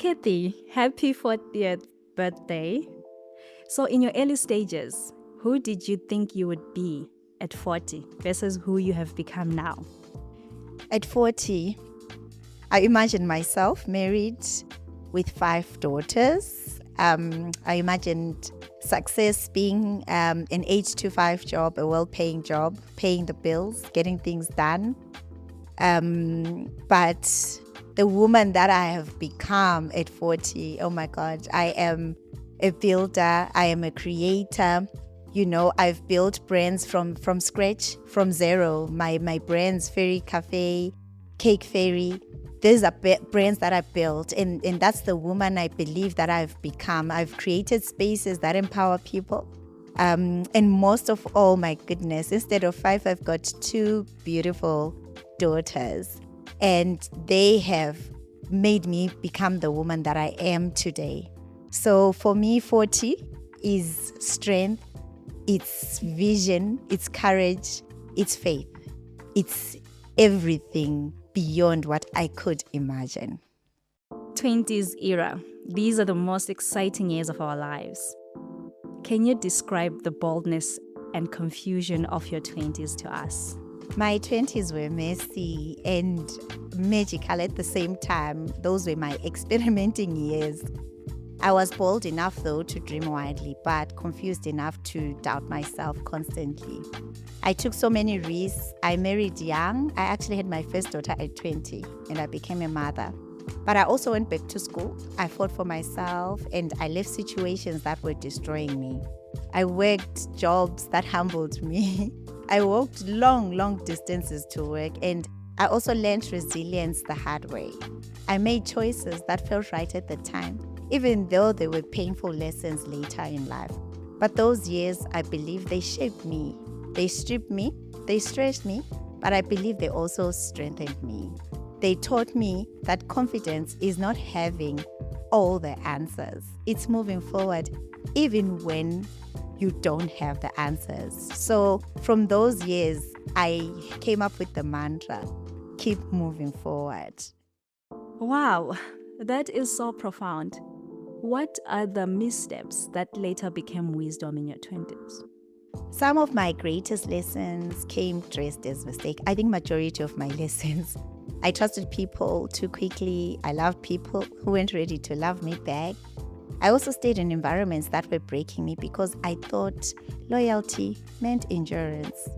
Kathy, happy 40th birthday. So, in your early stages, who did you think you would be at 40 versus who you have become now? At 40, I imagine myself married with 5 daughters. I imagined success being an 8 to 5 job, a well-paying job, paying the bills, getting things done. But the woman that I have become at 40, oh my God, I am a builder, I am a creator. I've built brands from scratch, from zero. My brands, Fairy Cafe, Cake Fairy, these are brands that I built, and that's the woman I believe that I've become. I've created spaces that empower people. And most of all, my goodness, instead of 5, I've got 2 beautiful daughters, and they have made me become the woman that I am today. So for me, 40 is strength, it's vision, it's courage, it's faith. It's everything beyond what I could imagine. 20s era. These are the most exciting years of our lives. Can you describe the boldness and confusion of your 20s to us? My 20s were messy and magical at the same time. Those were my experimenting years. I was bold enough, though, to dream widely, but confused enough to doubt myself constantly. I took so many risks. I married young. I actually had my first daughter at 20, and I became a mother. But I also went back to school. I fought for myself, and I left situations that were destroying me. I worked jobs that humbled me. I walked long distances to work, and I also learned resilience the hard way. I made choices that felt right at the time, even though they were painful lessons later in life. But those years, I believe they shaped me. They stripped me, they stretched me, but I believe they also strengthened me. They taught me that confidence is not having all the answers. It's moving forward, even when you don't have the answers. So from those years, I came up with the mantra, keep moving forward. Wow, that is so profound. What are the missteps that later became wisdom in your 20s? Some of my greatest lessons came dressed as mistake. I think majority of my lessons. I trusted people too quickly. I loved people who weren't ready to love me back. I also stayed in environments that were breaking me because I thought loyalty meant endurance.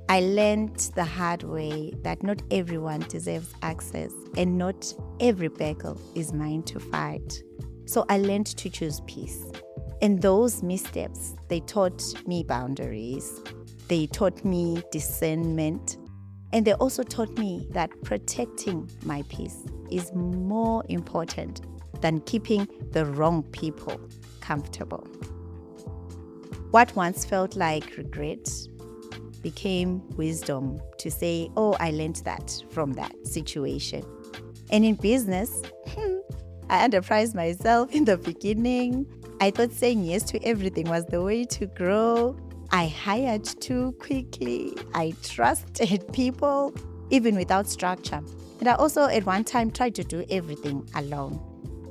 I learned the hard way that not everyone deserves access and not every battle is mine to fight. So I learned to choose peace. And those missteps, they taught me boundaries. They taught me discernment. And they also taught me that protecting my peace is more important than keeping the wrong people comfortable. What once felt like regret became wisdom to say, oh, I learned that from that situation. And in business, I underpriced myself in the beginning. I thought saying yes to everything was the way to grow. I hired too quickly. I trusted people, even without structure. And I also, at one time, tried to do everything alone.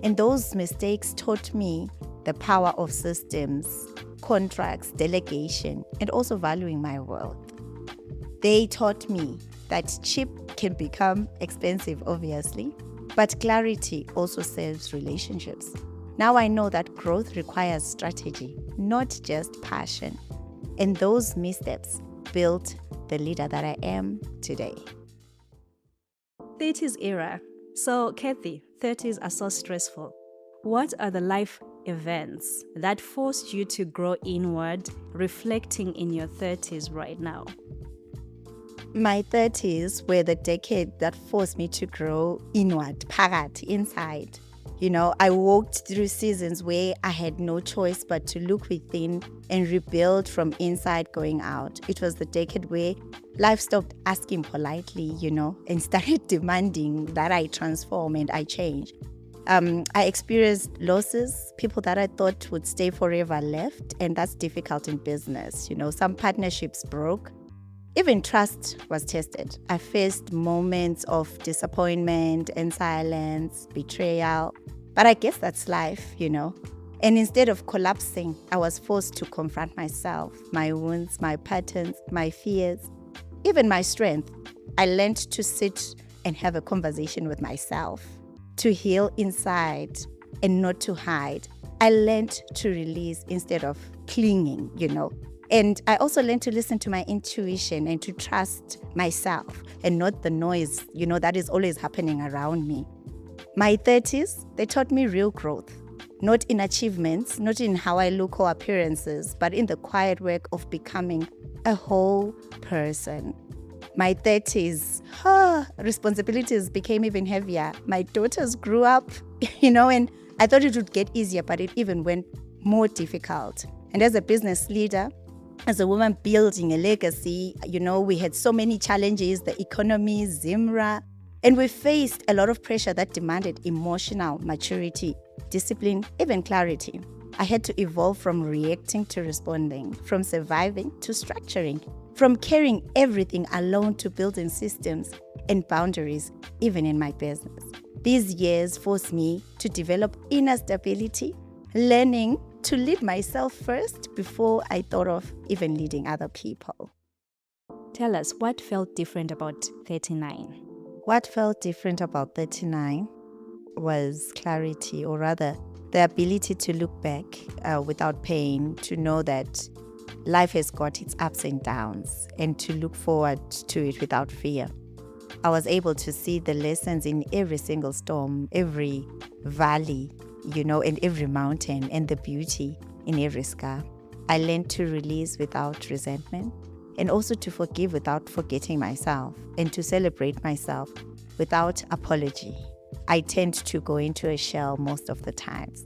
And those mistakes taught me the power of systems, contracts, delegation, and also valuing my worth. They taught me that cheap can become expensive, obviously, but clarity also serves relationships. Now I know that growth requires strategy, not just passion. And those missteps built the leader that I am today. 30s era. So, Kathy, 30s are so stressful. What are the life events that forced you to grow inward, reflecting in your 30s right now? My 30s were the decade that forced me to grow inward, phakathi, inside. I walked through seasons where I had no choice but to look within and rebuild from inside going out. It was the decade where life stopped asking politely, and started demanding that I transform and I change. I experienced losses. People that I thought would stay forever left, and that's difficult in business. Some partnerships broke. Even trust was tested. I faced moments of disappointment and silence, betrayal. But I guess that's life, And instead of collapsing, I was forced to confront myself, my wounds, my patterns, my fears, even my strength. I learned to sit and have a conversation with myself, to heal inside and not to hide. I learned to release instead of clinging, And I also learned to listen to my intuition and to trust myself and not the noise, that is always happening around me. My 30s, they taught me real growth, not in achievements, not in how I look or appearances, but in the quiet work of becoming a whole person. My 30s, responsibilities became even heavier. My daughters grew up, and I thought it would get easier, but it even went more difficult. And as a business leader, as a woman building a legacy, we had so many challenges, the economy, Zimra, and we faced a lot of pressure that demanded emotional maturity, discipline, even clarity. I had to evolve from reacting to responding, from surviving to structuring, from carrying everything alone to building systems and boundaries, even in my business. These years forced me to develop inner stability, learning to lead myself first before I thought of even leading other people. Tell us, what felt different about 39? What felt different about 39 was clarity, or rather, the ability to look back without pain, to know that life has got its ups and downs, and to look forward to it without fear. I was able to see the lessons in every single storm, every valley, and every mountain, and the beauty in every scar. I learned to release without resentment, and also to forgive without forgetting myself, and to celebrate myself without apology. I tend to go into a shell most of the times.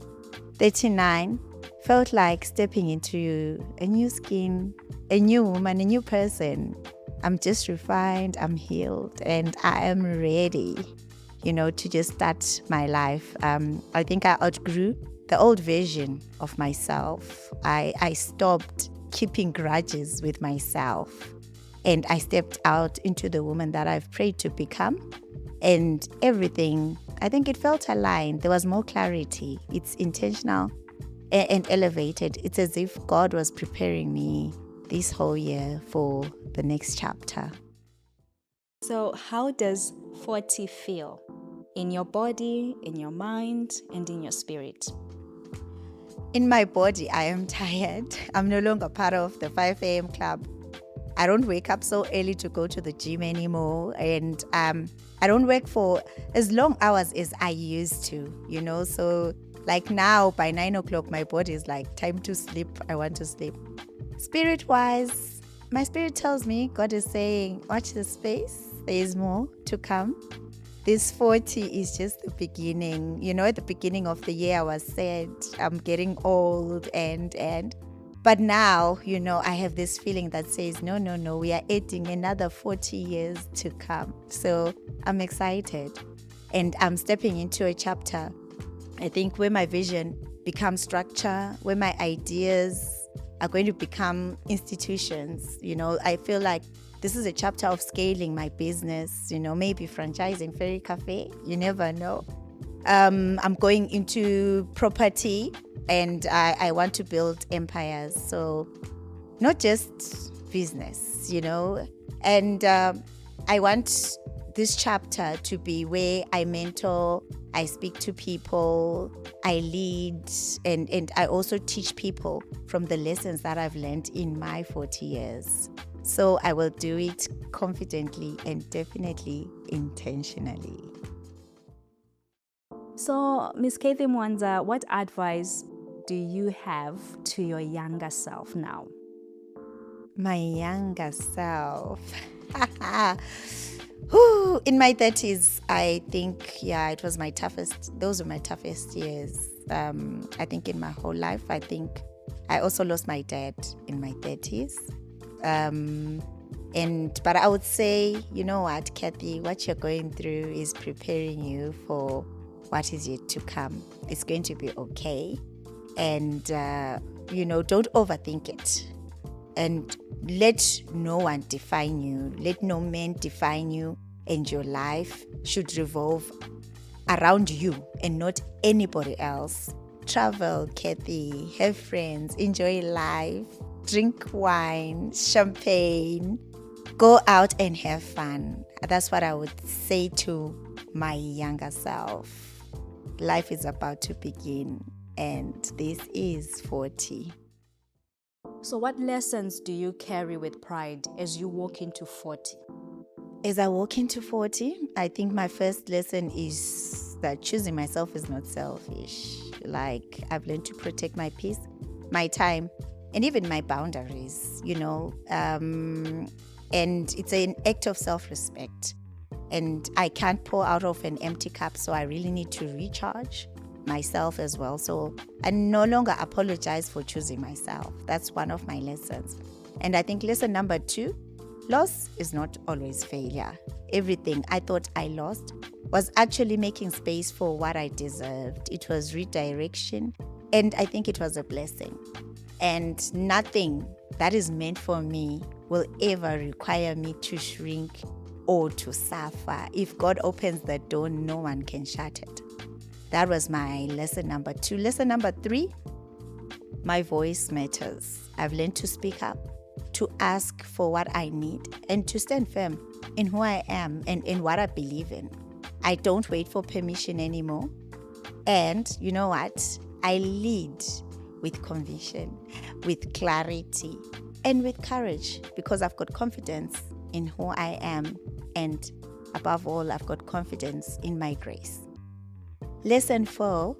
39 felt like stepping into a new skin, a new woman, a new person. I'm just refined, I'm healed, and I am ready, to just start my life. I think I outgrew the old version of myself. I stopped keeping grudges with myself, and I stepped out into the woman that I've prayed to become. And everything, I think it felt aligned. There was more clarity. It's intentional and elevated. It's as if God was preparing me this whole year for the next chapter. So how does 40 feel in your body, in your mind, and in your spirit? In my body, I am tired. I'm no longer part of the 5 a.m. club. I don't wake up so early to go to the gym anymore. And I don't work for as long hours as I used to, So like now, by 9 o'clock, my body is like, time to sleep. I want to sleep. Spirit-wise, my spirit tells me God is saying, watch the space. There is more to come. This 40 is just the beginning. At the beginning of the year, I was said, I'm getting old but now, I have this feeling that says, no, we are adding another 40 years to come. So I'm excited. And I'm stepping into a chapter, I think, where my vision becomes structure, where my ideas are going to become institutions. I feel like this is a chapter of scaling my business, maybe franchising Fairy Cafe. You never know. I'm going into property, and I want to build empires. So not just business, And I want this chapter to be where I mentor, I speak to people, I lead, and I also teach people from the lessons that I've learned in my 40 years. So I will do it confidently and definitely intentionally. So, Ms. Kathy Mwanza, what advice do you have to your younger self now? My younger self. In my 30s, I think, it was those were my toughest years. I think in my whole life. I think I also lost my dad in my 30s. But I would say, you know what, Kathy, what you're going through is preparing you for what is yet to come. It's going to be okay. And, don't overthink it. And let no one define you. Let no man define you. And your life should revolve around you and not anybody else. Travel, Kathy, have friends, enjoy life, drink wine, champagne, go out and have fun. That's what I would say to my younger self. Life is about to begin, and this is 40. So, what lessons do you carry with pride as you walk into 40? As I walk into 40, I think my first lesson is that choosing myself is not selfish. Like, I've learned to protect my peace, my time, and even my boundaries, and it's an act of self-respect. And I can't pour out of an empty cup, so I really need to recharge myself as well. So I no longer apologize for choosing myself. That's one of my lessons. And I think lesson number 2, loss is not always failure. Everything I thought I lost was actually making space for what I deserved. It was redirection, and I think it was a blessing. And nothing that is meant for me will ever require me to shrink or to suffer. If God opens the door, no one can shut it. That was my lesson number 2. Lesson number 3, my voice matters. I've learned to speak up, to ask for what I need, and to stand firm in who I am and in what I believe in. I don't wait for permission anymore. And you know what? I lead with conviction, with clarity, and with courage, because I've got confidence in who I am, and above all, I've got confidence in my grace. Lesson 4,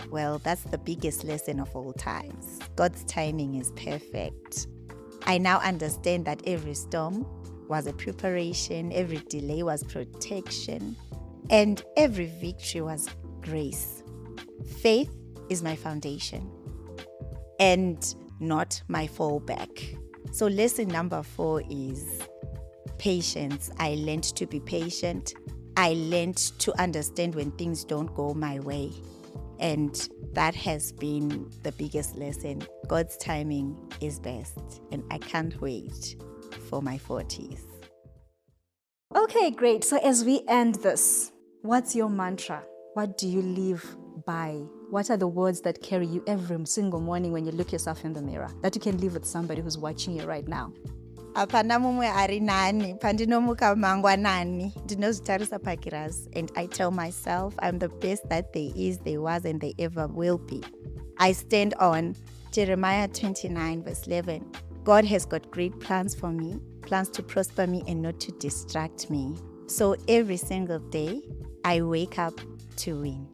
well, that's the biggest lesson of all times. God's timing is perfect. I now understand that every storm was a preparation, every delay was protection, and every victory was grace. Faith is my foundation and not my fallback. So lesson number 4 is patience. I learned to be patient. I learned to understand when things don't go my way. And that has been the biggest lesson. God's timing is best, and I can't wait for my 40s. Okay, great. So, as we end this, what's your mantra? What do you live by? What are the words that carry you every single morning when you look yourself in the mirror that you can leave with somebody who's watching you right now? Apana mumwe ari nani pandinomuka mangwanani ndinozvitarisa pakirasi, and I tell myself I'm the best that there is, there was, and there ever will be. I stand on Jeremiah 29 verse 11. God has got great plans for me, plans to prosper me and not to distract me. So every single day I wake up to win.